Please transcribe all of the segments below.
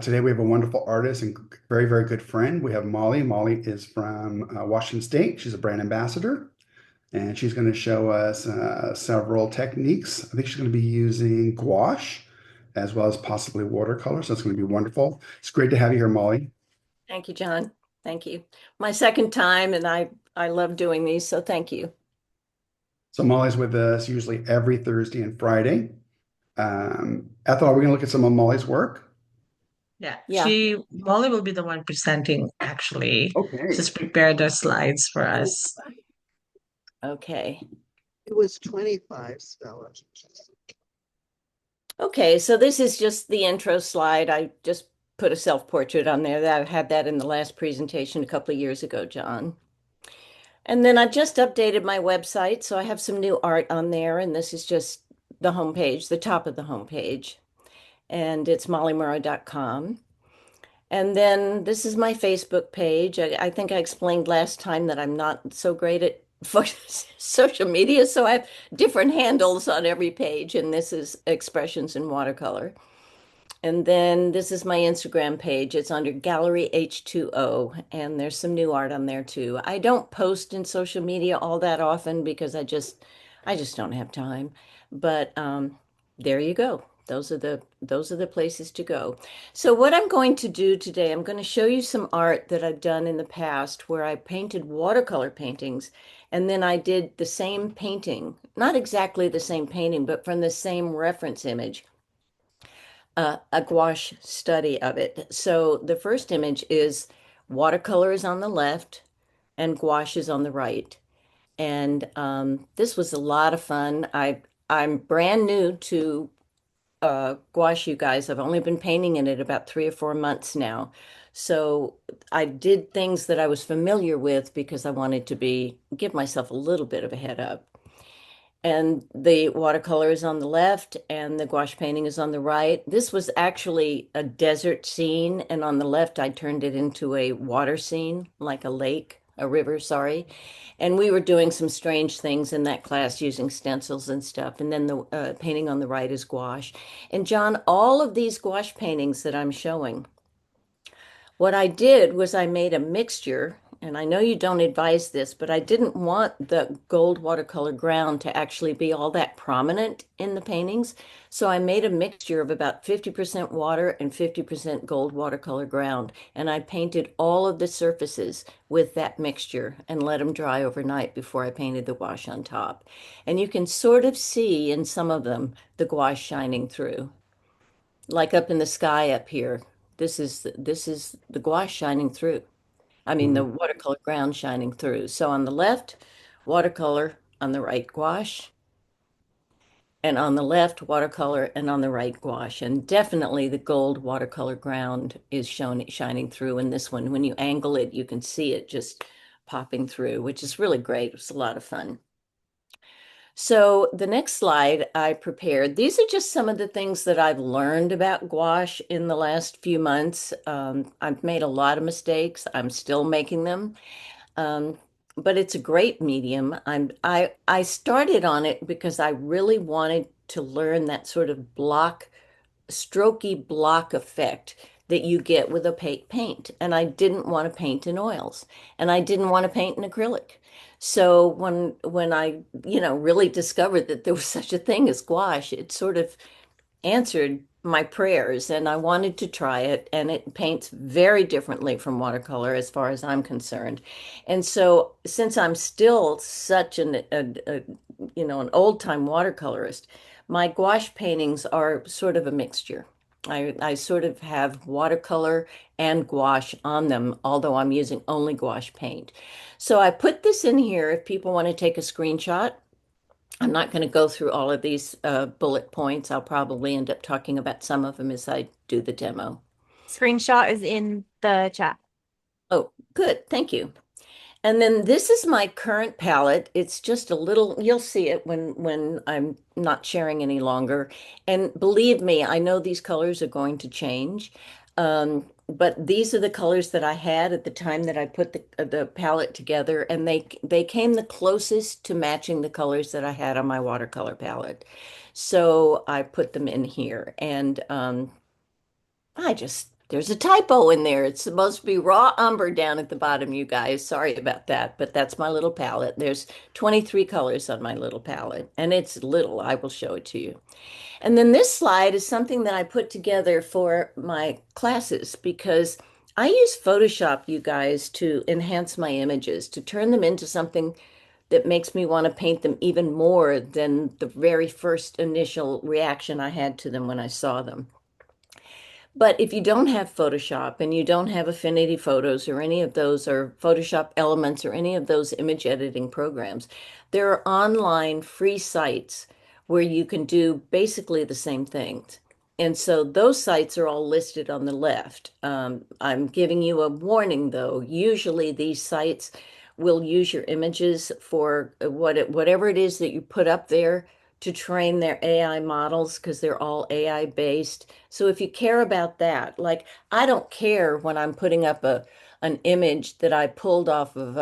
Today we have a wonderful artist and very, very good friend. We have Molly. Molly is from Washington State. She's a brand ambassador, and she's going to show us several techniques. I think she's going to be using gouache as well as possibly watercolor. So it's going to be wonderful. It's great to have you here, Molly. Thank you, John. Thank you. My second time, and I love doing these, so thank you. So Molly's with us usually every Thursday and Friday. Ethel, are we going to look at some of Molly's work? Yeah, Yeah. Molly will be the one presenting, actually. Okay. She's prepared the slides for us. Okay. It was 25 spellers. Okay, so this is just the intro slide. I just put a self-portrait on there. That I had that in the last presentation a couple of years ago, John. And then I just updated my website, so I have some new art on there, and this is just the homepage, the top of the homepage. And it's mollymurrah.com. And then this is my Facebook page. I think I explained last time that I'm not so great at social media, so I have different handles on every page, and this is expressions in watercolor. And then this is my Instagram page. It's under Gallery H2O, and there's some new art on there too. I don't post in social media all that often because I just don't have time. But there you go. Those are the places to go. So what I'm going to do today, I'm going to show you some art that I've done in the past where I painted watercolor paintings, and then I did the same painting, not exactly the same painting, but from the same reference image, a gouache study of it. So the first image is watercolor is on the left and gouache is on the right. And this was a lot of fun. I'm brand new to gouache, you guys. I've only been painting in it about 3 or 4 months now. So I did things that I was familiar with because I wanted to give myself a little bit of a head up. And the watercolor is on the left and the gouache painting is on the right. This was actually a desert scene, and on the left, I turned it into a water scene, like a lake, a river, sorry. And we were doing some strange things in that class using stencils and stuff. And then the painting on the right is gouache. And John, all of these gouache paintings that I'm showing, what I did was I made a mixture, and I know you don't advise this, but I didn't want the gold watercolor ground to actually be all that prominent in the paintings. So I made a mixture of about 50% water and 50% gold watercolor ground. And I painted all of the surfaces with that mixture and let them dry overnight before I painted the gouache on top. And you can sort of see in some of them the gouache shining through, like up in the sky up here. This is the gouache shining through. I mean the Mhm. watercolor ground shining through. So on the left, watercolor, on the right gouache, and on the left watercolor and on the right gouache. And definitely the gold watercolor ground is shown shining through in this one. When you angle it, you can see it just popping through, which is really great. It was a lot of fun. So the next slide I prepared, these are just some of the things that I've learned about gouache in the last few months. I've made a lot of mistakes. I'm still making them. Um, but it's a great medium. I started on it because I really wanted to learn that sort of strokey block effect that you get with opaque paint. And I didn't want to paint in oils, and I didn't want to paint in acrylic. So when I, really discovered that there was such a thing as gouache, it sort of answered my prayers, and I wanted to try it, and it paints very differently from watercolor as far as I'm concerned. And so since I'm still such an old-time watercolorist, my gouache paintings are sort of a mixture. I sort of have watercolor and gouache on them, although I'm using only gouache paint. So I put this in here if people want to take a screenshot. I'm not going to go through all of these bullet points. I'll probably end up talking about some of them as I do the demo. Screenshot is in the chat. Oh, good. Thank you. And then this is my current palette. It's just a little, you'll see it when I'm not sharing any longer. And believe me, I know these colors are going to change. But these are the colors that I had at the time that I put the palette together, and they came the closest to matching the colors that I had on my watercolor palette. So I put them in here, and There's a typo in there. It's supposed to be raw umber down at the bottom, you guys. Sorry about that, but that's my little palette. There's 23 colors on my little palette, and it's little. I will show it to you. And then this slide is something that I put together for my classes because I use Photoshop, you guys, to enhance my images, to turn them into something that makes me want to paint them even more than the very first initial reaction I had to them when I saw them. But if you don't have Photoshop and you don't have Affinity Photos or any of those, or Photoshop Elements or any of those image editing programs, there are online free sites where you can do basically the same things. And so those sites are all listed on the left. I'm giving you a warning though. Usually these sites will use your images for whatever it is that you put up there to train their AI models because they're all AI based. So if you care about that, like I don't care when I'm putting up an image that I pulled off of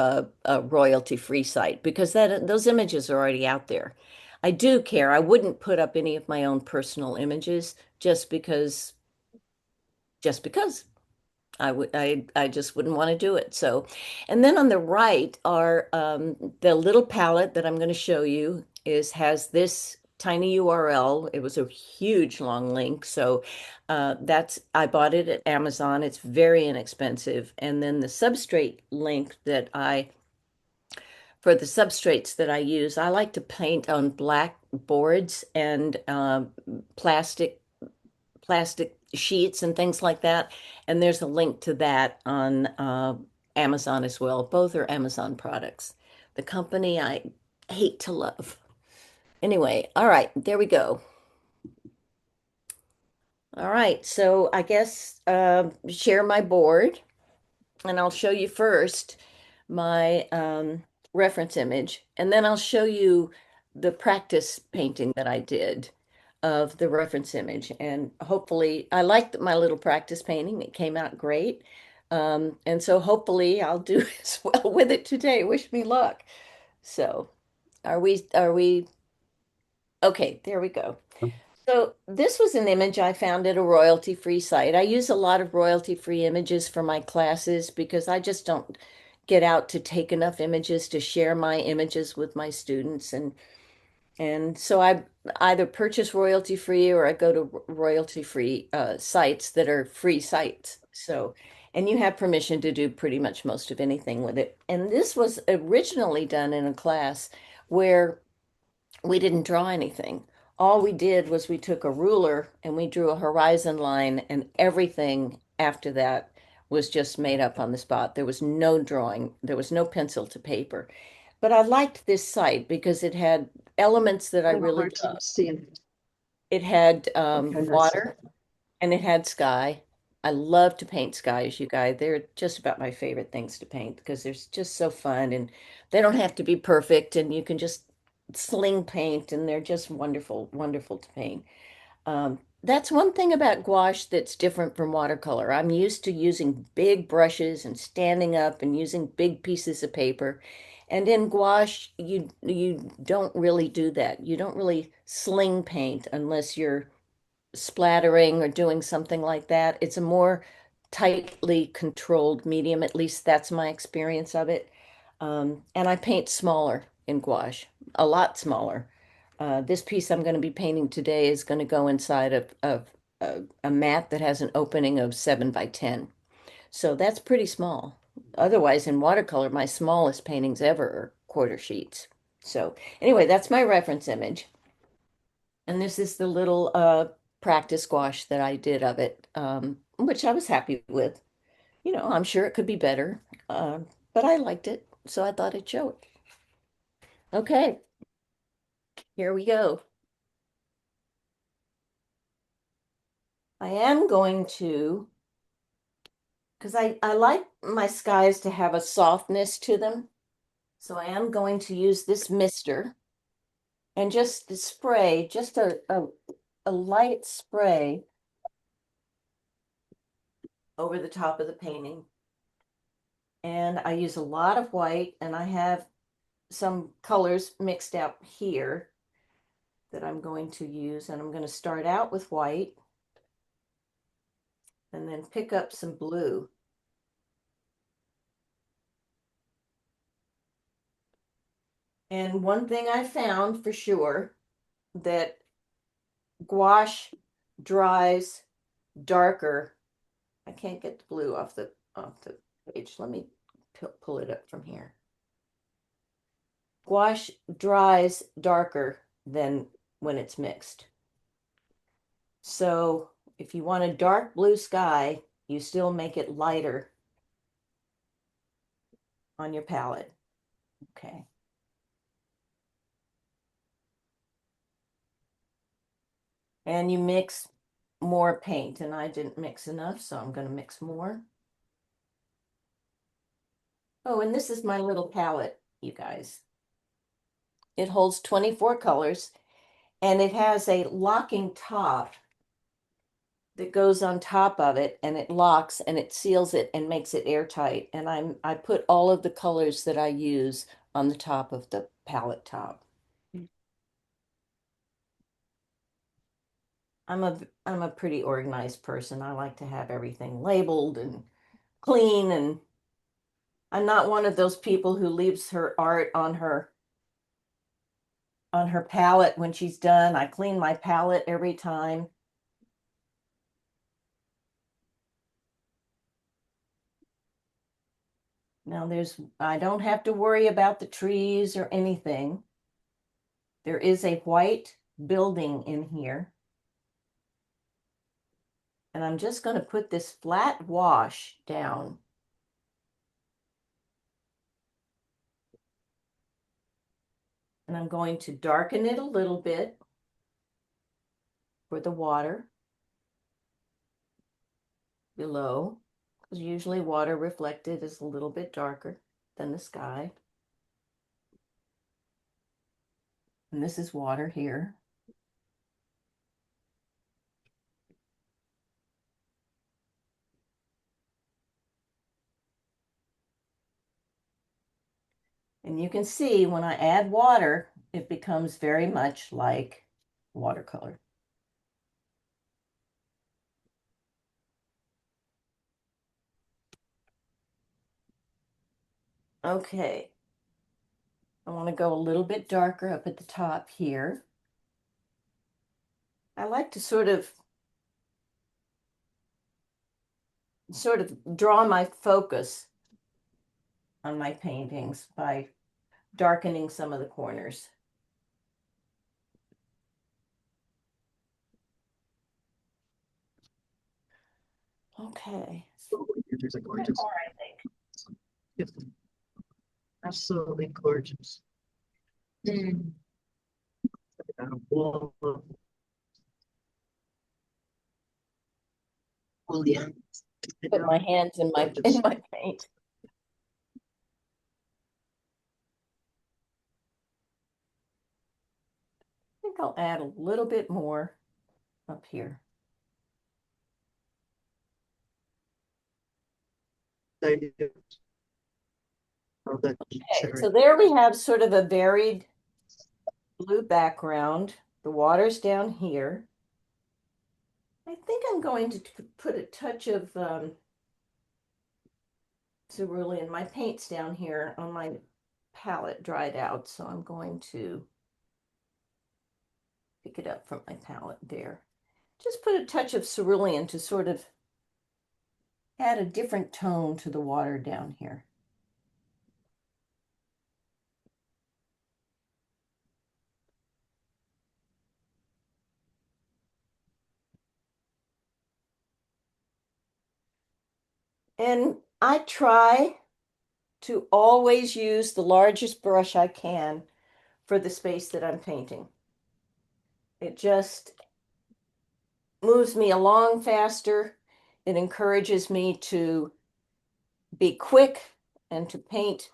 a royalty-free site because those images are already out there. I do care. I wouldn't put up any of my own personal images just because. I just wouldn't want to do it. So, and then on the right are the little palette that I'm going to show you has this tiny URL. It was a huge long link. So I bought it at Amazon. It's very inexpensive. And then the substrate link for the substrates that I use, I like to paint on black boards and plastic sheets and things like that. And there's a link to that on Amazon as well. Both are Amazon products. The company I hate to love. Anyway, all right, there we go. All right, so I guess share my board, and I'll show you first my reference image, and then I'll show you the practice painting that I did of the reference image. And hopefully, I liked my little practice painting. It came out great. And so hopefully I'll do as well with it today. Wish me luck. So are we okay, there we go. So this was an image I found at a royalty-free site. I use a lot of royalty-free images for my classes because I just don't get out to take enough images to share my images with my students. And so I either purchase royalty free or I go to royalty free sites that are free sites. So, and you have permission to do pretty much most of anything with it. And this was originally done in a class where we didn't draw anything. All we did was we took a ruler and we drew a horizon line, and everything after that was just made up on the spot. There was no drawing, there was no pencil to paper. But I liked this site because it had elements that I really Hard to loved. see. It had Okay, nice. water and it had sky. I love to paint skies, you guys. They're just about my favorite things to paint because they're just so fun and they don't have to be perfect and you can just sling paint and they're just wonderful, wonderful to paint. That's one thing about gouache that's different from watercolor. I'm used to using big brushes and standing up and using big pieces of paper. And in gouache, you don't really do that. You don't really sling paint unless you're splattering or doing something like that. It's a more tightly controlled medium. At least that's my experience of it. And I paint smaller in gouache, a lot smaller. This piece I'm going to be painting today is going to go inside of a mat that has an opening of 7 by 10. So that's pretty small. Otherwise, in watercolor, my smallest paintings ever are quarter sheets. So anyway, that's my reference image. And this is the little practice gouache that I did of it, which I was happy with. You know, I'm sure it could be better, but I liked it, so I thought I'd show it. Okay, here we go. I am going to, because I like my skies to have a softness to them, so I am going to use this mister and just the spray, just a light spray over the top of the painting. And I use a lot of white, and I have some colors mixed out here that I'm going to use. And I'm going to start out with white. and then pick up some blue. And one thing I found for sure, that gouache dries darker. I can't get the blue off the page. Let me pull it up from here. Gouache dries darker than when it's mixed. So if you want a dark blue sky, you still make it lighter on your palette. Okay. And you mix more paint, and I didn't mix enough, so I'm going to mix more. Oh, and this is my little palette, you guys. It holds 24 colors, and it has a locking top that goes on top of it, and it locks and it seals it and makes it airtight. And I put all of the colors that I use on the top of the palette top. I'm a pretty organized person. I like to have everything labeled and clean, and I'm not one of those people who leaves her art on her palette when she's done. I clean my palette every time. Now I don't have to worry about the trees or anything. There is a white building in here. And I'm just going to put this flat wash down. And I'm going to darken it a little bit for the water below, because usually water reflected is a little bit darker than the sky. And this is water here. And you can see when I add water, it becomes very much like watercolor. Okay. I want to go a little bit darker up at the top here. I like to sort of draw my focus on my paintings by darkening some of the corners. Okay. These are gorgeous. More, I think. Absolutely gorgeous. Wall of William. Put my hands in my paint. I think I'll add a little bit more up here. Okay, Okay, so there we have sort of a varied blue background. The water's down here. I think I'm going to put a touch of cerulean. My paint's down here on my palette dried out, so I'm going to pick it up from my palette there. Just put a touch of cerulean to sort of add a different tone to the water down here. And I try to always use the largest brush I can for the space that I'm painting. It just moves me along faster. It encourages me to be quick and to paint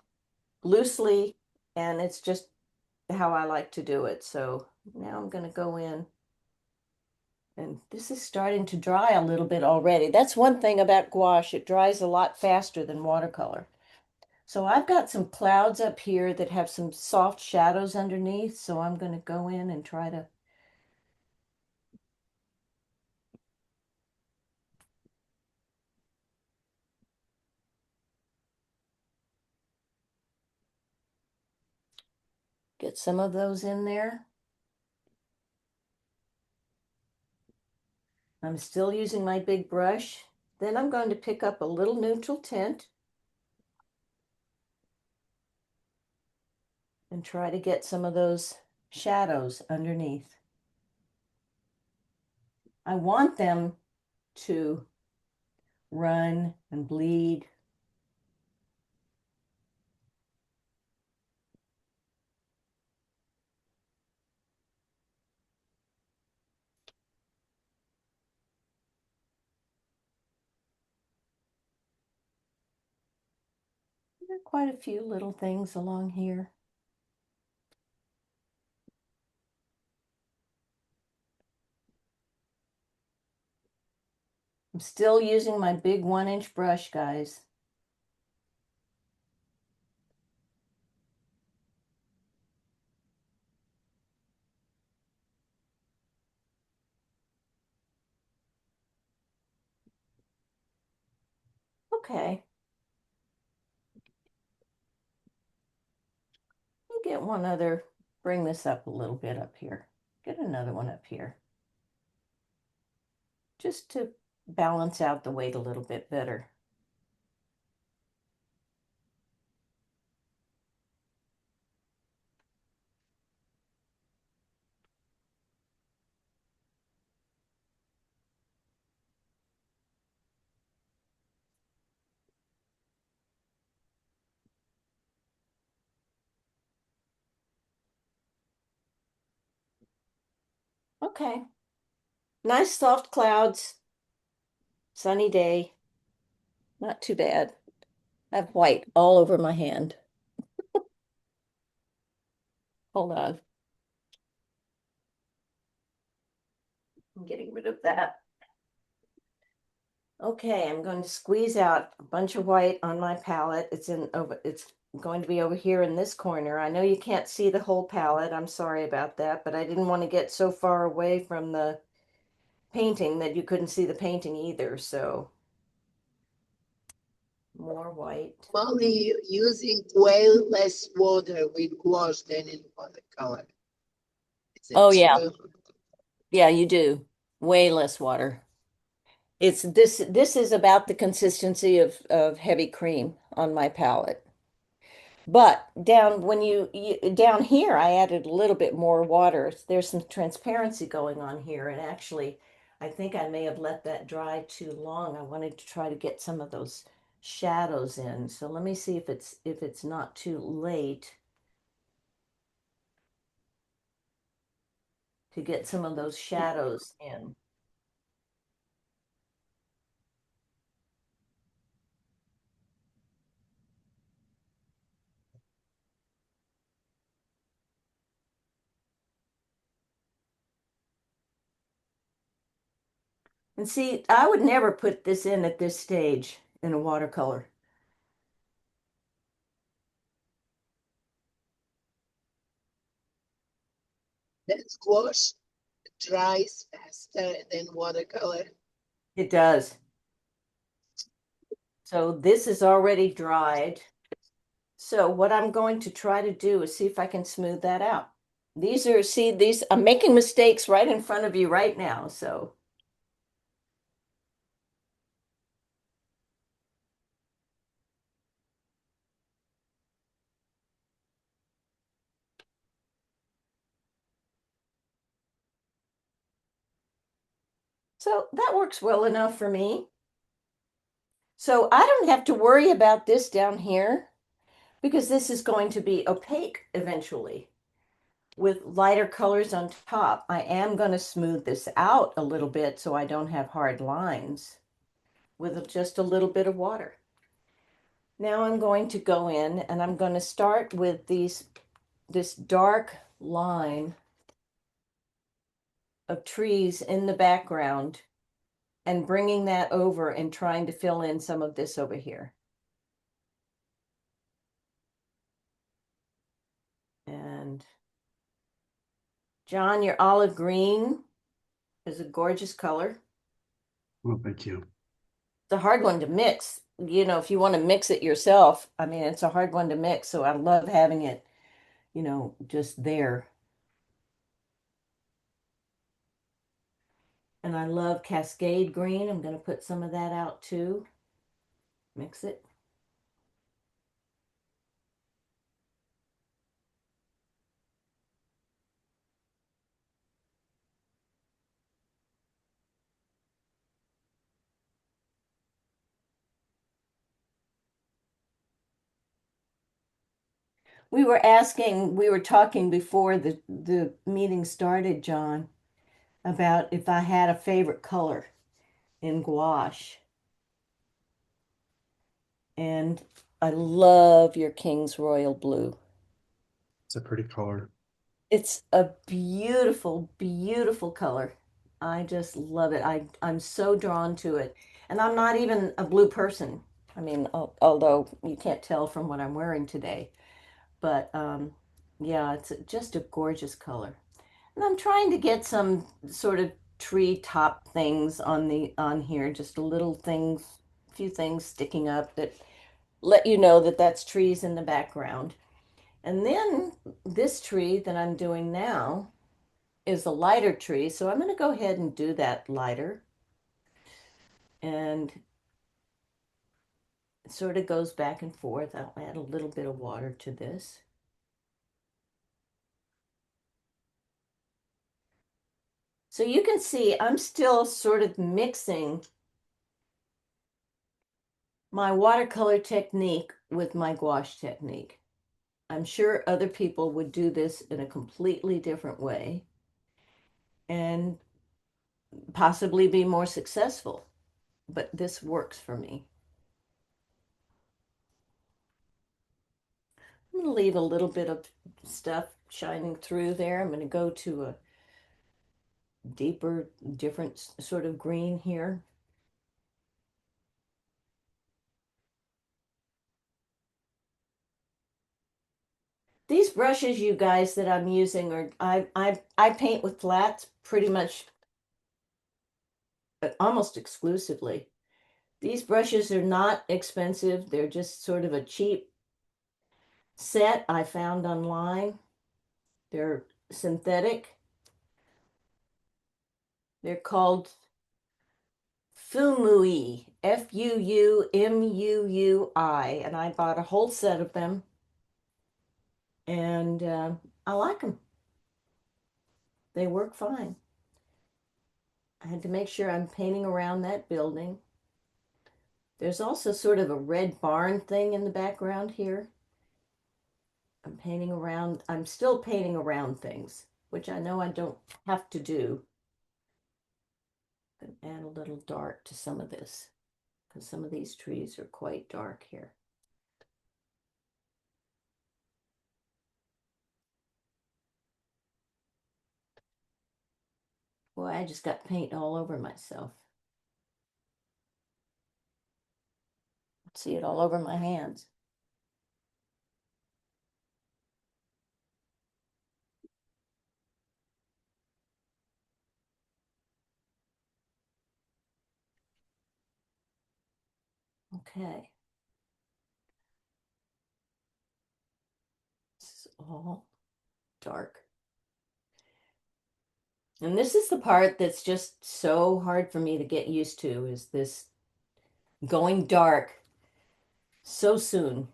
loosely, and it's just how I like to do it. So now I'm going to go in, and this is starting to dry a little bit already. That's one thing about gouache. It dries a lot faster than watercolor. So I've got some clouds up here that have some soft shadows underneath. So I'm going to go in and try to . Get some of those in there. I'm still using my big brush. Then I'm going to pick up a little neutral tint and try to get some of those shadows underneath. I want them to run and bleed. There are quite a few little things along here. I'm still using my big 1-inch brush, guys. Okay. Let me get one other, bring this up a little bit up here. Get another one up here. Just to balance out the weight a little bit better. Okay. Nice soft clouds. Sunny day. Not too bad. I have white all over my hand. Hold on. I'm getting rid of that. Okay, I'm going to squeeze out a bunch of white on my palette. It's going to be over here in this corner. I know you can't see the whole palette. I'm sorry about that, but I didn't want to get so far away from the painting that you couldn't see the painting either. So more white. Molly using way less water with gouache than in watercolor. Is it Oh yeah. true? Yeah, you do. Way less water. It's this is about the consistency of heavy cream on my palette. But down here, I added a little bit more water. There's some transparency going on here, and actually, I think I may have let that dry too long. I wanted to try to get some of those shadows in. So let me see if it's not too late to get some of those shadows in. And see, I would never put this in at this stage in a watercolor. That gouache dries faster than watercolor. It does. So this is already dried. So what I'm going to try to do is see if I can smooth that out. I'm making mistakes right in front of you right now. So that works well enough for me. So I don't have to worry about this down here because this is going to be opaque eventually with lighter colors on top. I am going to smooth this out a little bit so I don't have hard lines with just a little bit of water. Now I'm going to go in and I'm going to start with this dark line of trees in the background and bringing that over and trying to fill in some of this over here. And John, your olive green is a gorgeous color. Well, thank you. It's a hard one to mix. You know, if you want to mix it yourself, I mean, it's a hard one to mix. So I love having it you know, just there. And I love Cascade green. I'm going to put some of that out too. Mix it. We were talking before the meeting started, John, about if I had a favorite color in gouache. And I love your King's Royal Blue. It's a pretty color. It's a beautiful, beautiful color. I just love it. I'm so drawn to it. And I'm not even a blue person. I mean, although you can't tell from what I'm wearing today. But yeah, it's just a gorgeous color. And I'm trying to get some sort of tree top things on here, just a little things, a few things sticking up that let you know that that's trees in the background. And then this tree that I'm doing now is a lighter tree. So I'm going to go ahead and do that lighter. And it sort of goes back and forth. I'll add a little bit of water to this. So you can see I'm still sort of mixing my watercolor technique with my gouache technique. I'm sure other people would do this in a completely different way and possibly be more successful, but this works for me. I'm going to leave a little bit of stuff shining through there. I'm going to go to a deeper, different sort of green here. These brushes, you guys, that I'm using are, I paint with flats pretty much almost exclusively. These brushes are not expensive. They're just sort of a cheap set I found online. They're synthetic. They're called Fumui, Fuumuui, and I bought a whole set of them, and I like them. They work fine. I had to make sure I'm painting around that building. There's also sort of a red barn thing in the background here. I'm painting around, I'm still painting around things, which I know I don't have to do. I'm gonna add a little dark to some of this, because some of these trees are quite dark here. Boy, I just got paint all over myself. See it all over my hands. Okay. This is all dark. And this is the part that's just so hard for me to get used to, is this going dark so soon.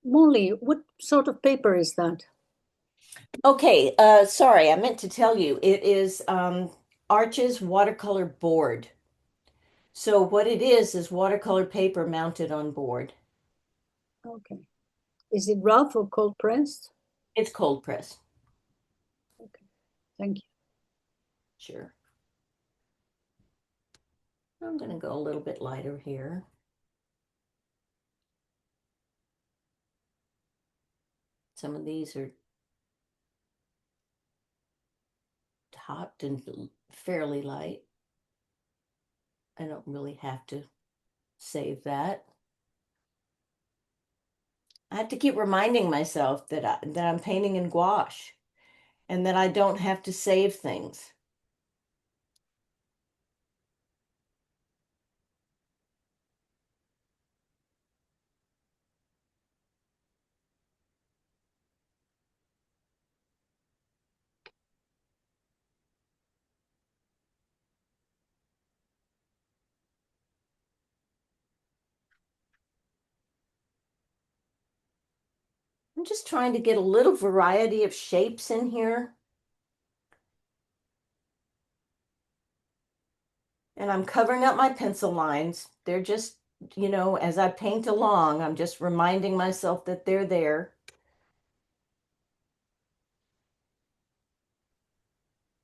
Molly, what sort of paper is that? Okay, sorry, I meant to tell you, it is Arch's watercolor board. So what it is watercolor paper mounted on board. Okay. Is it rough or cold pressed? It's cold press. Okay. Thank you. Sure. I'm going to go a little bit lighter here. Some of these are topped and fairly light. I don't really have to save that. I have to keep reminding myself that I'm painting in gouache and that I don't have to save things. I'm just trying to get a little variety of shapes in here. And I'm covering up my pencil lines. They're just, as I paint along, I'm just reminding myself that they're there.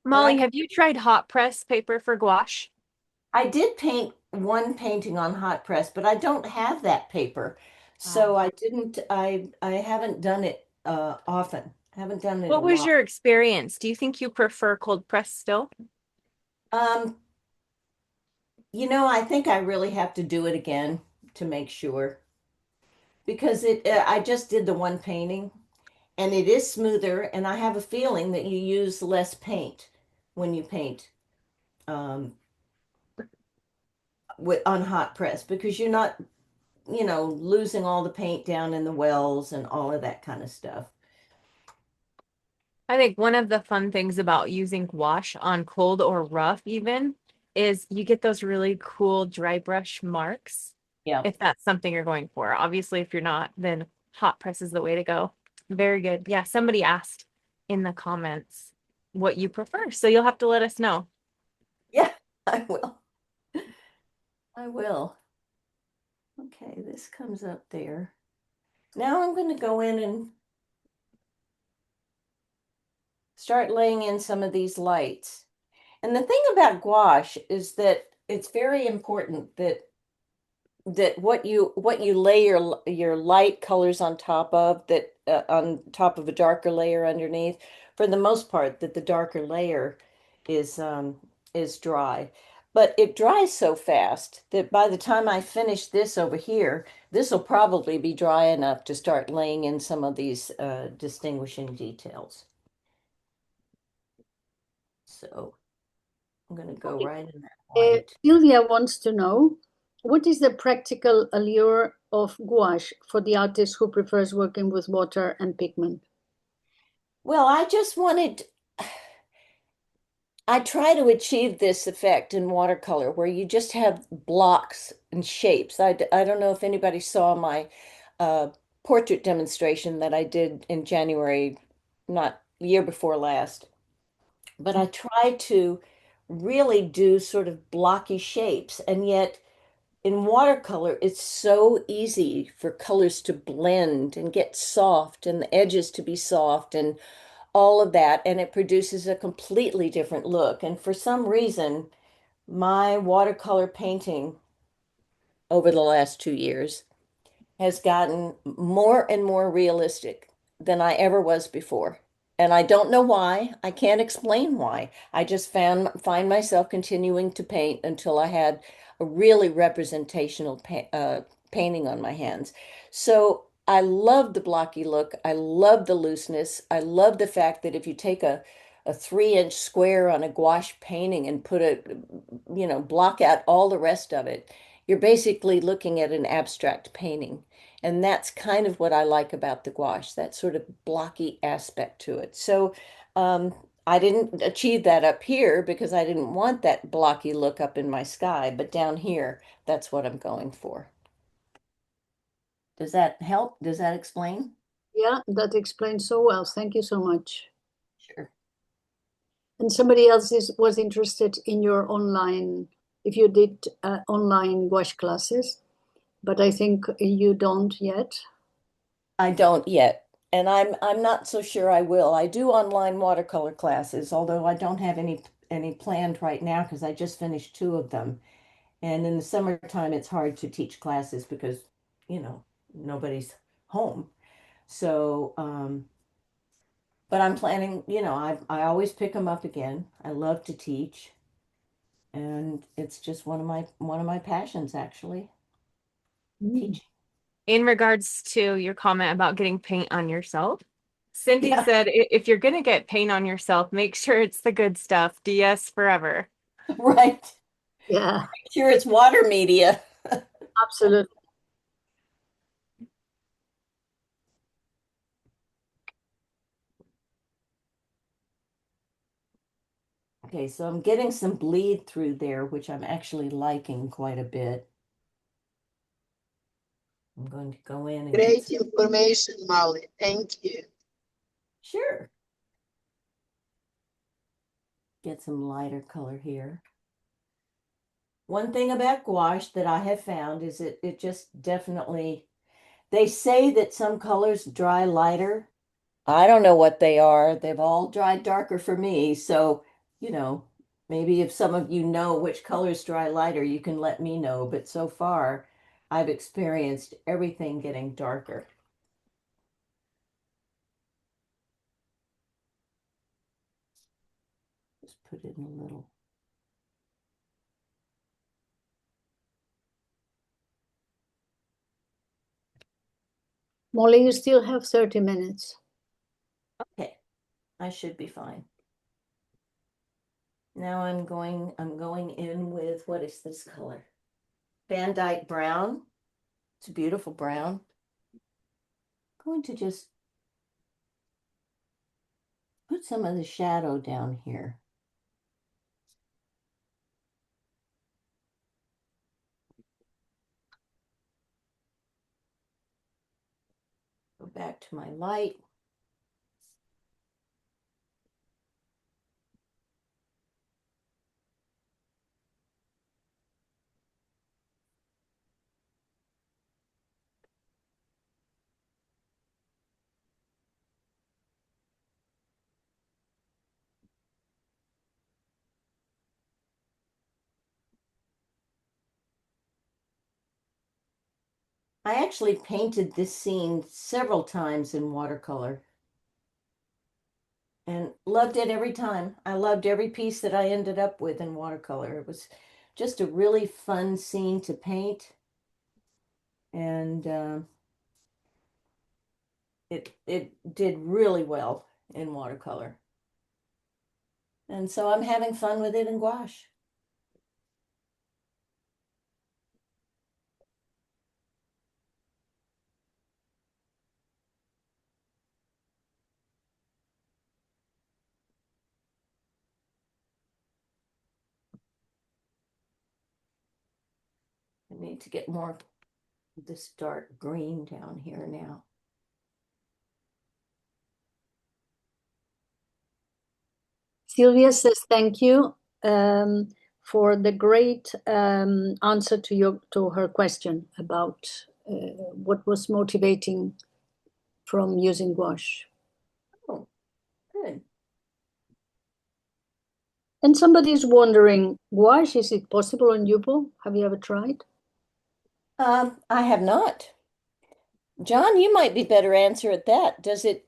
Molly, have you tried hot press paper for gouache? I did paint one painting on hot press, but I don't have that paper. So I haven't done it often. I haven't done it a What was lot. your experience? Do you think you prefer cold press still? Um, I think I really have to do it again to make sure because I just did the one painting and it is smoother and I have a feeling that you use less paint when you paint um, on hot press because you're not, losing all the paint down in the wells and all of that kind of stuff. I think one of the fun things about using gouache on cold or rough even is you get those really cool dry brush marks. Yeah. If that's something you're going for. Obviously, if you're not, then hot press is the way to go. Very good. Yeah, somebody asked in the comments what you prefer, so you'll have to let us know. Yeah, I will. I will. Okay, this comes up there. Now I'm going to go in and start laying in some of these lights. And the thing about gouache is that it's very important that what you lay your light colors on top of that on top of a darker layer underneath, for the most part, that the darker layer is dry. But it dries so fast that by the time I finish this over here, this will probably be dry enough to start laying in some of these distinguishing details. So I'm going to go right in that white. Sylvia wants to know, what is the practical allure of gouache for the artist who prefers working with water and pigment? Well, I try to achieve this effect in watercolor where you just have blocks and shapes. I don't know if anybody saw my uh, portrait demonstration that I did in January, not year before last, but I try to really do sort of blocky shapes. And yet in watercolor, it's so easy for colors to blend and get soft and the edges to be soft and all of that, and it produces a completely different look. And for some reason, my watercolor painting over the last 2 years has gotten more and more realistic than I ever was before. And I don't know why. I can't explain why. I just find myself continuing to paint until I had a really representational painting on my hands. So I love the blocky look. I love the looseness. I love the fact that if you take a 3-inch square on a gouache painting and block out all the rest of it, you're basically looking at an abstract painting. And that's kind of what I like about the gouache, that sort of blocky aspect to it. So I didn't achieve that up here because I didn't want that blocky look up in my sky, but down here, that's what I'm going for. Does that help? Does that explain? Yeah, that explains so well. Thank you so much. Sure. And somebody else was interested in your online, if you did online gouache classes, but I think you don't yet. I don't yet. And I'm not so sure I will. I do online watercolor classes, although I don't have any planned right now because I just finished 2 of them. And in the summertime, it's hard to teach classes because, nobody's home. So, but I'm planning, I always pick them up again. I love to teach, and it's just one of my passions, actually, teaching. In regards to your comment about getting paint on yourself, Cindy Yeah. said if you're going to get paint on yourself, make sure it's the good stuff. DS forever. Right. Yeah, Make sure it's water media. absolutely. Okay, so I'm getting some bleed through there, which I'm actually liking quite a bit. I'm going to go in and Great information, Molly. Thank you. sure. Get some lighter color here. One thing about gouache that I have found is it just definitely, they say that some colors dry lighter. I don't know what they are. They've all dried darker for me. So, maybe if some of you know which colors dry lighter, you can let me know. But so far, I've experienced everything getting darker. Just put in a little. Molly, you still have 30 minutes. Okay, I should be fine. Now I'm going in with, what is this color? Van Dyke Brown. It's a beautiful brown. I'm going to just put some of the shadow down here. Go back to my light. I actually painted this scene several times in watercolor and loved it every time. I loved every piece that I ended up with in watercolor. It was just a really fun scene to paint. And it did really well in watercolor. And so I'm having fun with it in gouache. I need to get more of this dark green down here now. Sylvia says thank you for the great answer to her question about what was motivating from using gouache. Oh, good. And somebody's wondering, gouache, is it possible on Yupo? Have you ever tried? I have not. John, you might be better answer at that. Does it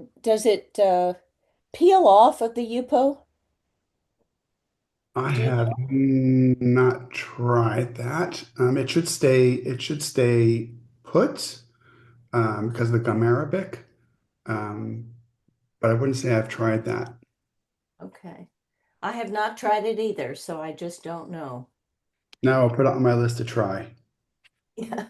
peel off of the Yupo? I Do you have know? not tried that. It should stay put because of the gum arabic. Um, but I wouldn't say I've tried that. Okay. I have not tried it either, so I just don't know. Now I'll put it on my list to try. Yeah.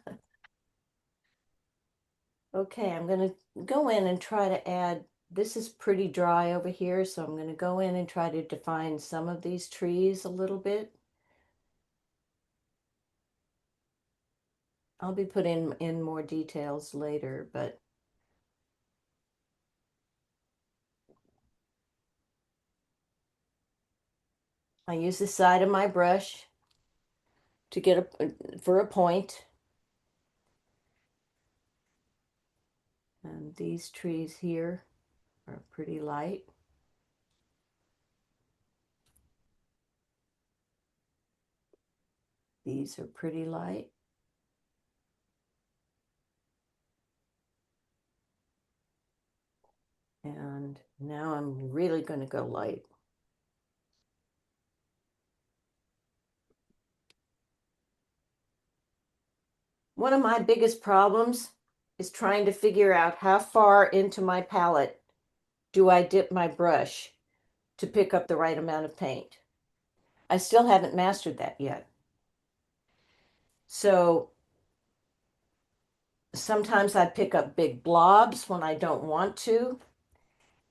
Okay, I'm gonna go in and try to add, this is pretty dry over here, so I'm gonna go in and try to define some of these trees a little bit. I'll be putting in more details later, but I use the side of my brush to get for a point. And these trees here are pretty light. These are pretty light. And now I'm really going to go light. One of my biggest problems is trying to figure out how far into my palette do I dip my brush to pick up the right amount of paint. I still haven't mastered that yet. So sometimes I pick up big blobs when I don't want to,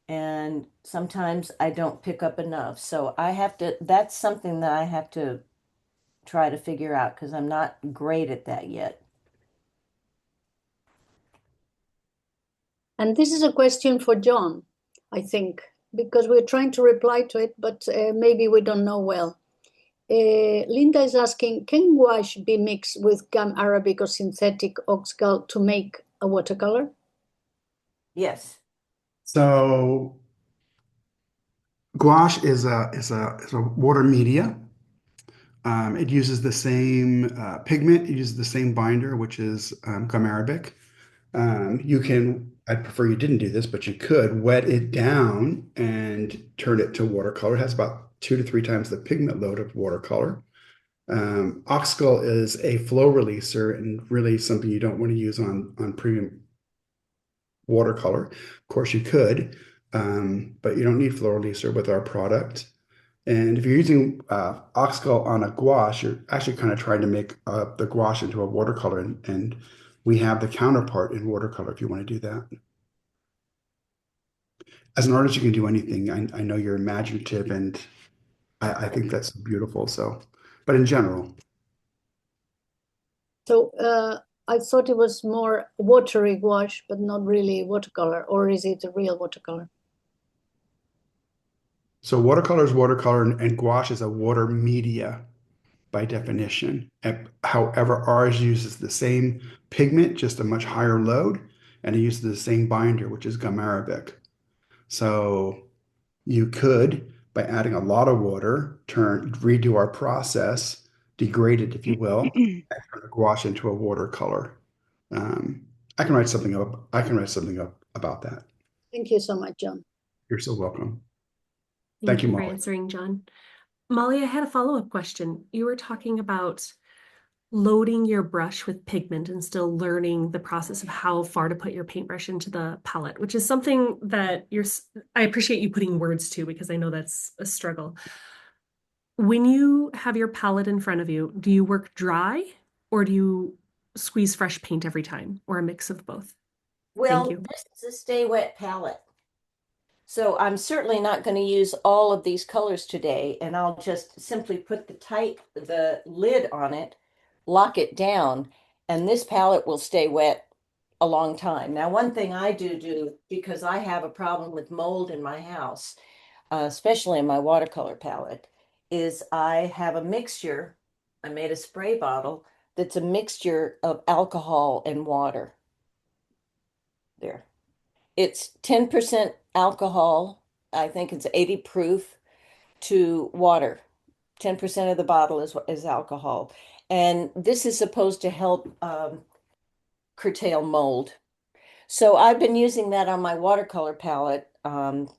and sometimes I don't pick up enough. So that's something that I have to try to figure out because I'm not great at that yet. And this is a question for John, I think, because we're trying to reply to it, but maybe we don't know well. Linda is asking, can gouache be mixed with gum arabic or synthetic oxgal to make a watercolor? Yes. So gouache is a water media. It uses the same pigment, it uses the same binder, which is gum arabic. I'd prefer you didn't do this, but you could wet it down and turn it to watercolor. It has about 2 to 3 times the pigment load of watercolor. Oxgal is a flow releaser and really something you don't want to use on premium watercolor. Of course, you could, but you don't need flow releaser with our product. And if you're using Oxgal on a gouache, you're actually kind of trying to make the gouache into a watercolor, and we have the counterpart in watercolor if you want to do that. As an artist, you can do anything. I know you're imaginative, and I think that's beautiful. So, but in general, So I thought it was more watery gouache, but not really watercolor, or is it a real watercolor? so watercolor is watercolor, and gouache is a water media by definition. However, ours uses the same pigment, just a much higher load, and it uses the same binder, which is gum arabic. So you could, by adding a lot of water, redo our process, degrade it, if you will, and turn the gouache into a watercolor. Um, I can write something up. I can write something up about that. Thank you so much, John. You're so welcome. Thank Thank you, you for Molly. answering, John. Molly, I had a follow-up question. You were talking about loading your brush with pigment and still learning the process of how far to put your paintbrush into the palette, which is something that I appreciate you putting words to, because I know that's a struggle. When you have your palette in front of you, do you work dry or do you squeeze fresh paint every time, or a mix of both? Well, you. this is a stay wet palette. So I'm certainly not going to use all of these colors today, and I'll just simply put the lid on it, lock it down, and this palette will stay wet a long time. Now, one thing I do, because I have a problem with mold in my house, especially in my watercolor palette, is I have a mixture. I made a spray bottle that's a mixture of alcohol and water. There. It's 10% alcohol. I think it's 80 proof to water. 10% of the bottle is alcohol. And this is supposed to help curtail mold. So I've been using that on my watercolor palette and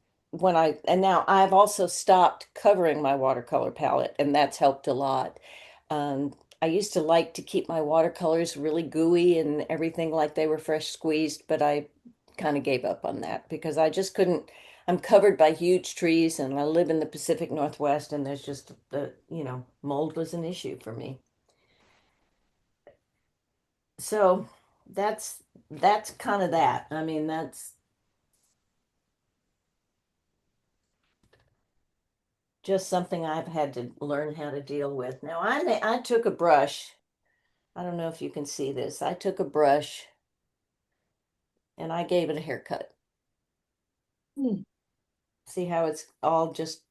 now I've also stopped covering my watercolor palette, and that's helped a lot. I used to like to keep my watercolors really gooey and everything like they were fresh squeezed, but I kind of gave up on that because I just couldn't. I'm covered by huge trees and I live in the Pacific Northwest, and there's just mold was an issue for me. So that's kind of that. I mean, that's just something I've had to learn how to deal with. Now, I took a brush. I don't know if you can see this. I took a brush and I gave it a haircut. See how it's all just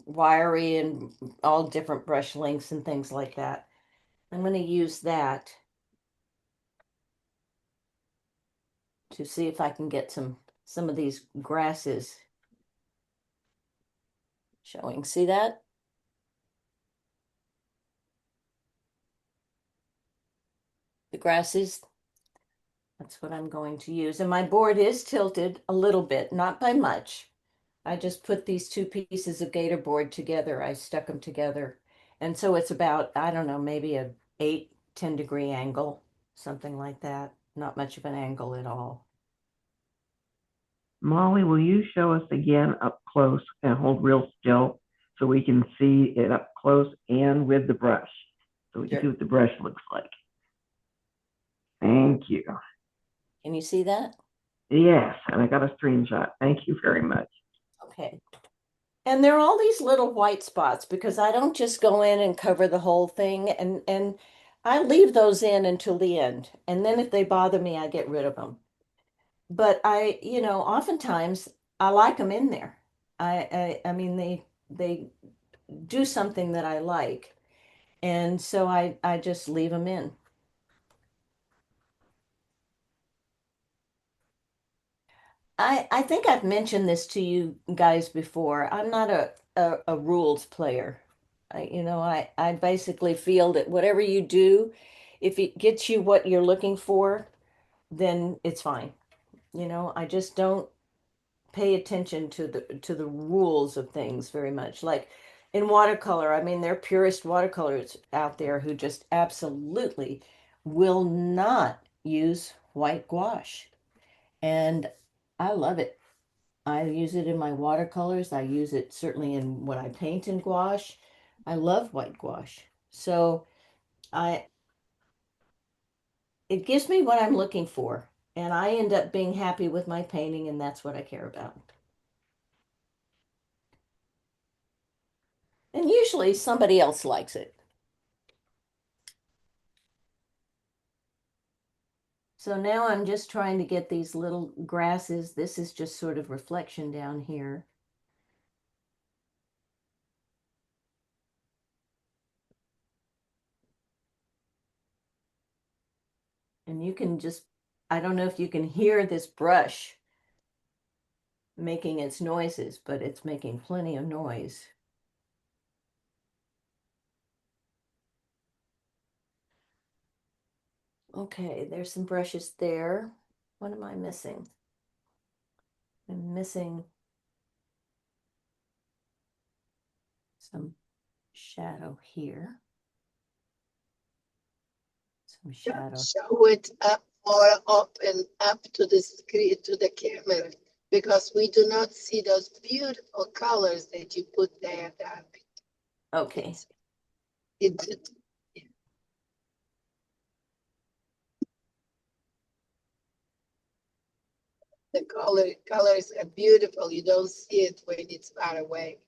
wiry and all different brush lengths and things like that. I'm going to use that to see if I can get some of these grasses showing. See that? The grasses. That's what I'm going to use. And my board is tilted a little bit, not by much. I just put these two pieces of gator board together. I stuck them together. And so it's about, I don't know, maybe a 8-10 degree angle, something like that. Not much of an angle at all. Molly, will you show us again up close and hold real still so we can see it up close and with the brush, so we can see what the brush looks like? Thank you. Can you see that? Yes, and I got a screenshot. Thank you very much. Okay. And there are all these little white spots because I don't just go in and cover the whole thing, and I leave those in until the end. And then if they bother me, I get rid of them. but oftentimes I like them in there. I mean, they do something that I like, and so I just leave them in. I think I've mentioned this to you guys before. I'm not a rules player. I basically feel that whatever you do, if it gets you what you're looking for, then it's fine. I just don't pay attention to the rules of things very much. Like in watercolor, I mean, there are purist watercolors out there who just absolutely will not use white gouache. And I love it. I use it in my watercolors. I use it certainly in when I paint in gouache. I love white gouache. So I it gives me what I'm looking for, and I end up being happy with my painting, and that's what I care about. And usually somebody else likes it. So now I'm just trying to get these little grasses. This is just sort of reflection down here. And you can just, I don't know if you can hear this brush making its noises, but it's making plenty of noise. Okay, there's some brushes there. What am I missing? I'm missing some shadow here. Some shadow. Show it up more open up to the screen, to the camera, because we do not see those beautiful colors that you put there, Darby. Okay. It, the colors are beautiful. You don't see it when it's far away.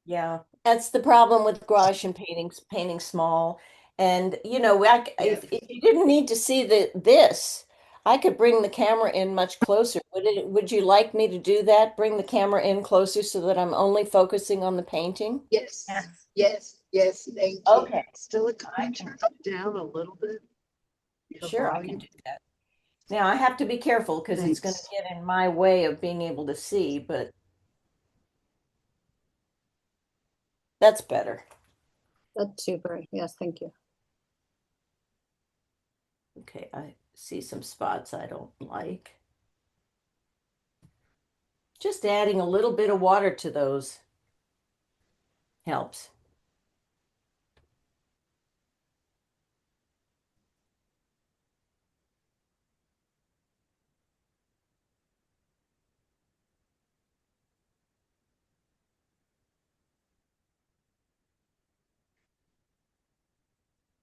Yeah, that's the problem with gouache and painting small. And if you didn't need to see this, I could bring the camera in much closer. Would you like me to do that? Bring the camera in closer so that I'm only focusing on the painting? Yes, Yes. yes, yes, thank you. Okay, Still, can you turn it down a little bit? sure, I can do that. Now I have to be careful because it's going to Thanks. get in my way of being able to see, but that's better. That's super. Yes, thank you. Okay, I see some spots I don't like. Just adding a little bit of water to those helps.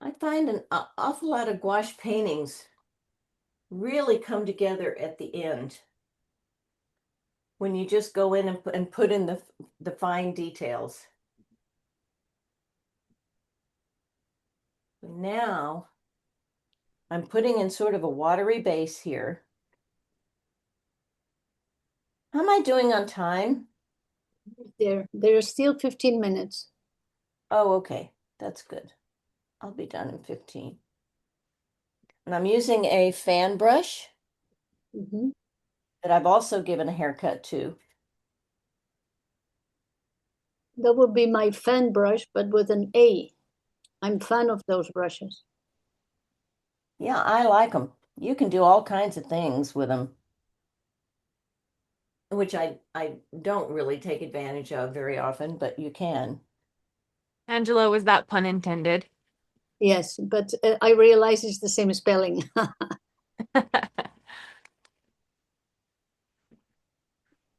I find an awful lot of gouache paintings really come together at the end when you just go in and put in the fine details. Now I'm putting in sort of a watery base here. How am I doing on time? There are still 15 minutes. Oh, okay, that's good. I'll be done in 15. And I'm using a fan brush Mhm. that I've also given a haircut to. That would be my fan brush, but with an A. I'm fan of those brushes. Yeah, I like them. You can do all kinds of things with them, which I don't really take advantage of very often, but you can. Angela, was that pun intended? Yes, but I realize it's the same spelling.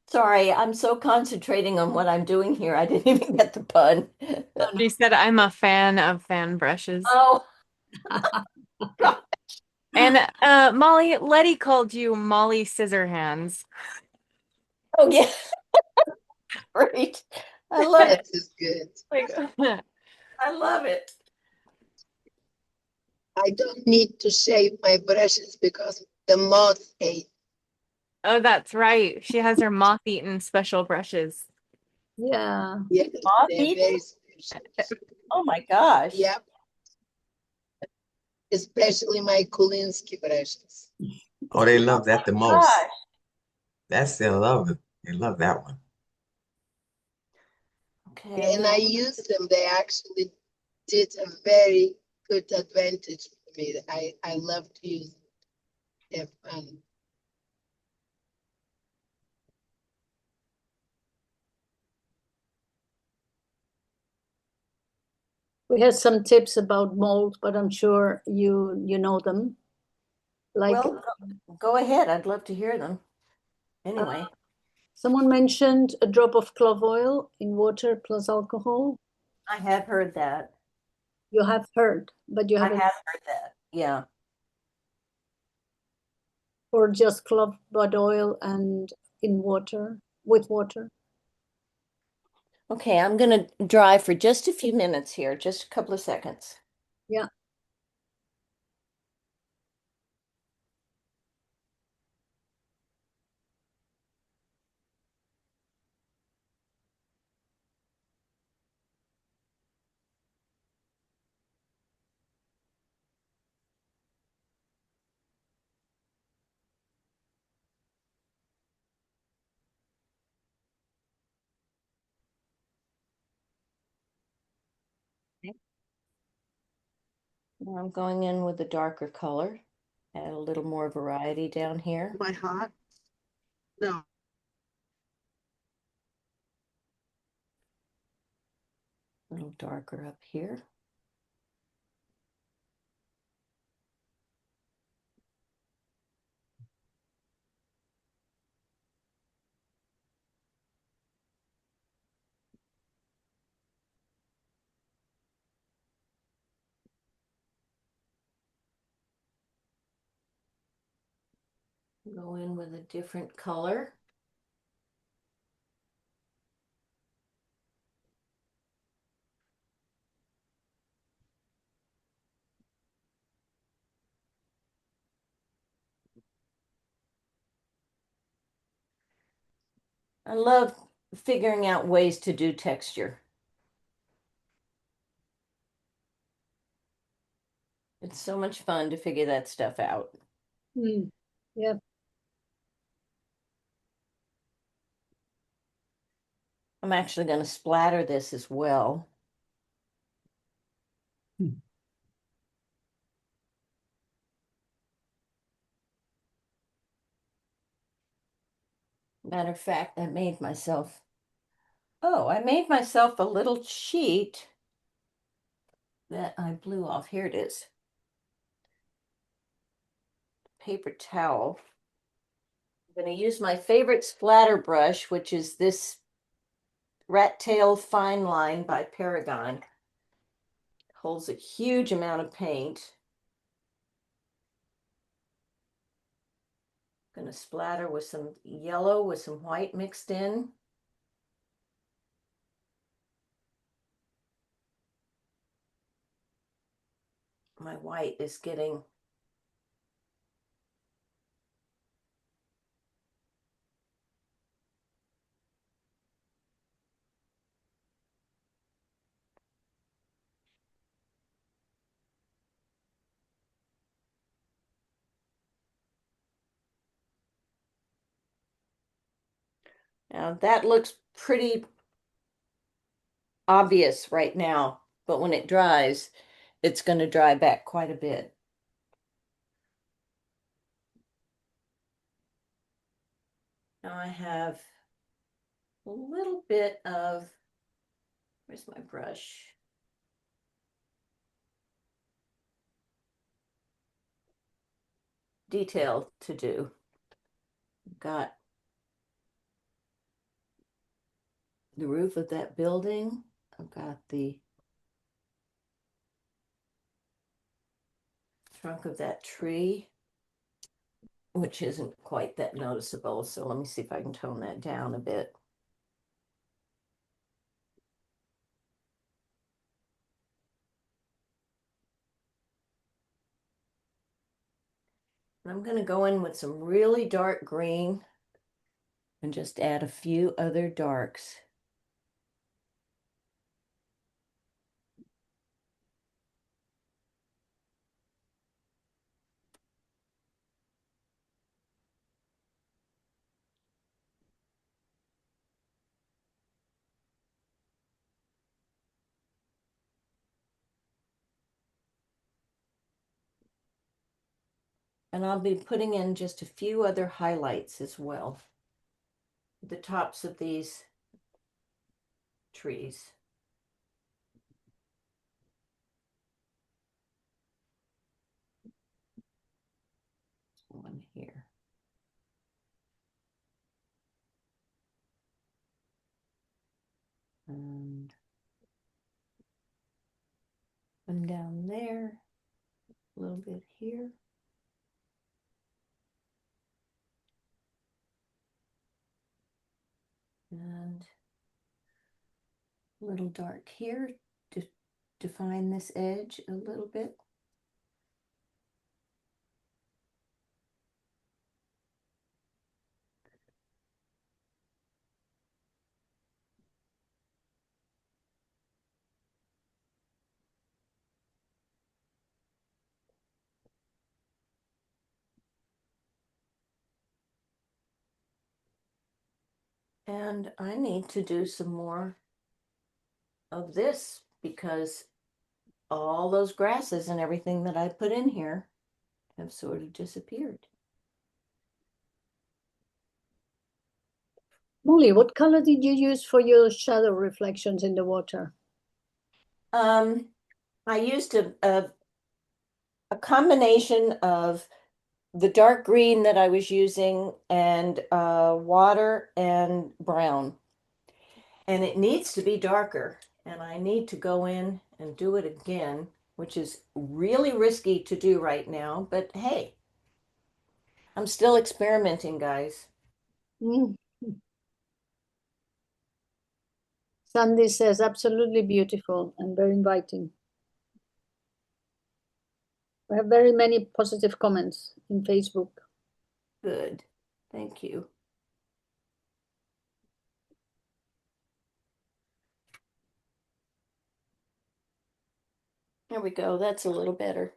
Sorry, I'm so concentrating on what I'm doing here. I didn't even get the pun. She said I'm a fan of fan brushes. Oh, God. And Molly, Letty called you Molly Scissorhands. Oh, yeah. Great. I love it. That is good. Like, I love it. I don't need to shave my brushes because the moth ate. Oh, that's right. She has her moth-eaten special brushes. Yeah. Yes, Moth they're eaten? very special. Oh my gosh. Yep. Especially my Kulinski brushes. Oh, they love that the most. Gosh. That's they love it. They love that one. Okay. And I use them. They actually did a very good advantage for me. I love to use them. They're fun. We had some tips about mold, but I'm sure you know them. Like Well, go ahead. I'd love to hear them. Anyway. someone mentioned a drop of clove oil in water plus alcohol. I have heard that. You have heard, but you I haven't, have heard that. Yeah. or just clove bud oil and in water, with water. Okay, I'm going to dry for just a few minutes here, just a couple of seconds. Yeah. Now I'm going in with a darker color, add a little more variety down here. Am I hot? No. A little darker up here. Go in with a different color. I love figuring out ways to do texture. It's so much fun to figure that stuff out. Yeah. I'm actually going to splatter this as well. Matter of fact, I made myself a little sheet that I blew off. Here it is. Paper towel. I'm going to use my favorite splatter brush, which is this Rat Tail Fine Line by Paragon. Holds a huge amount of paint. Going to splatter with some yellow with some white mixed in. My white is getting now that looks pretty obvious right now, but when it dries, it's going to dry back quite a bit. Now I have a little bit of, where's my brush? Detail to do. I've got the roof of that building. I've got the trunk of that tree, which isn't quite that noticeable. So let me see if I can tone that down a bit. I'm going to go in with some really dark green and just add a few other darks. And I'll be putting in just a few other highlights as well. The tops of these trees. One here. And one down there, a little bit here. And a little dark here to define this edge a little bit. And I need to do some more of this because all those grasses and everything that I put in here have sort of disappeared. Molly, what color did you use for your shadow reflections in the water? I used a combination of the dark green that I was using and water and brown. And it needs to be darker. And I need to go in and do it again, which is really risky to do right now. But hey, I'm still experimenting, guys. Mm. Sandy says, absolutely beautiful and very inviting. We have very many positive comments in Facebook. Good. Thank you. There we go. That's a little better.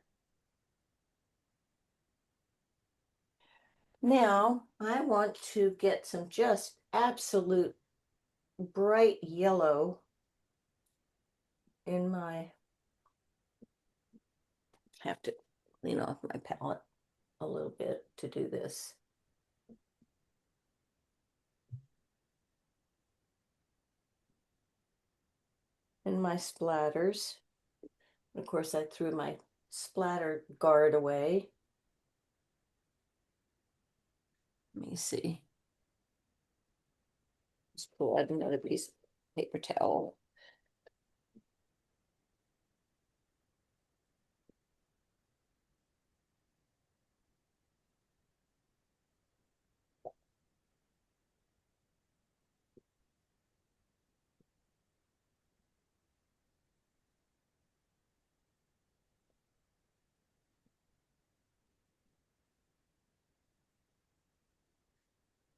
Now I want to get some just absolute bright yellow in my, have to clean off my palette a little bit to do this. And my splatters. Of course, I threw my splatter guard away. Let me see. Just pull out another piece of paper towel.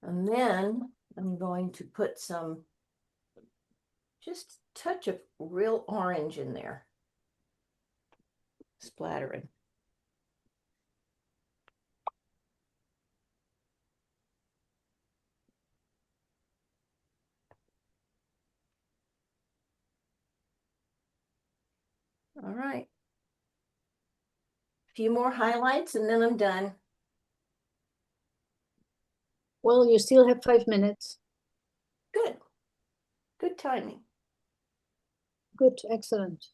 And then I'm going to put some, just a touch of real orange in there. Splattering. All right. A few more highlights and then I'm done. Well, you still have 5 minutes. Good. Good timing. Good, excellent.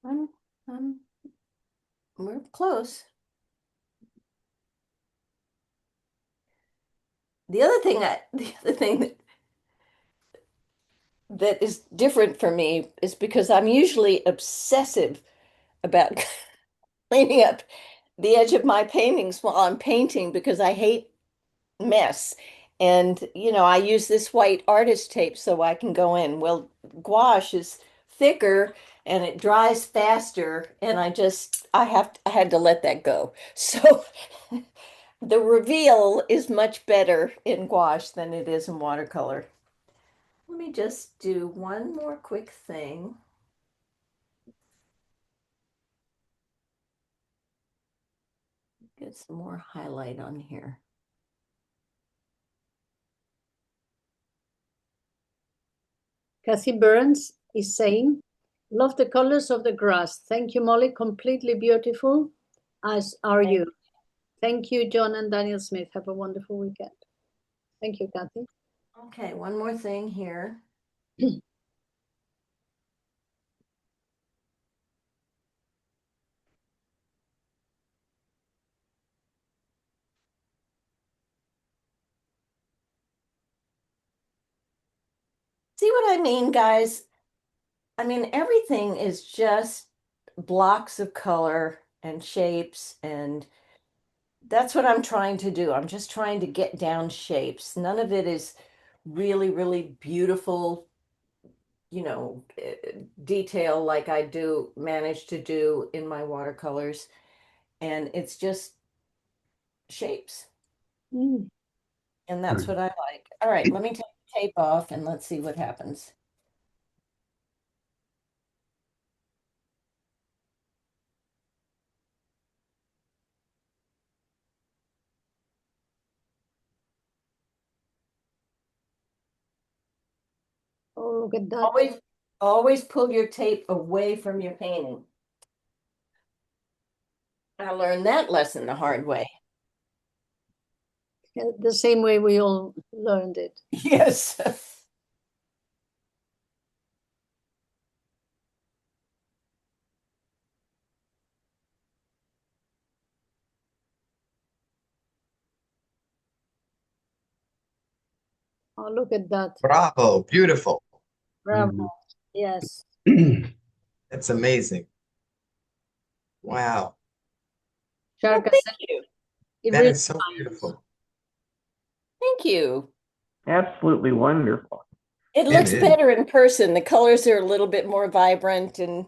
Um, we're close. the other thing that is different for me is because I'm usually obsessive about cleaning up the edge of my paintings while I'm painting because I hate mess. And, I use this white artist tape so I can go in. Well, gouache is thicker and it dries faster, and I had to let that go. So the reveal is much better in gouache than it is in watercolor. Let me just do one more quick thing. Get some more highlight on here. Kathy Burns is saying, love the colors of the grass. Thank you, Molly. Completely beautiful, as are you. Thank you, John and Daniel Smith. Have a wonderful weekend. Thank you, Kathy. Okay, one more thing here. See what I mean, guys? I mean, everything is just blocks of color and shapes, and that's what I'm trying to do. I'm just trying to get down shapes. None of it is really, really beautiful, detail like I do manage to do in my watercolors. And it's just shapes. Mm. And that's what I like. All right, let me take the tape off and let's see what happens. Oh, look at that. Always pull your tape away from your painting. I learned that lesson the hard way. The same way we all learned it. Yes. Oh, look at that. Bravo, beautiful. Bravo. Yes. That's amazing. Wow, Sharka Thank said you. it that really is so shines. beautiful. Thank you. Absolutely wonderful. It It looks is. better in person. The colors are a little bit more vibrant and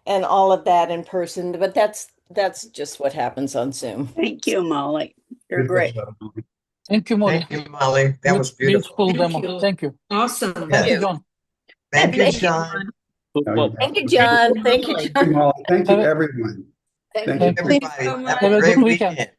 all of that in person, but that's just what happens on Zoom. Thank you, Molly. You're Good great. job, Molly. Thank you, Molly. Thank you, Molly. That was beautiful. Beautiful Thank demo. you. Thank you. Awesome. Thank you, Yes. John. Thank you, Thank you. John. No, you're Thank you, welcome. John. Thank you, Lovely. Thank you, John. Molly. Thank you, Have a- everyone. Thank Thank you. you. Thank you. Everybody, so have much. a Have a great good weekend. weekend.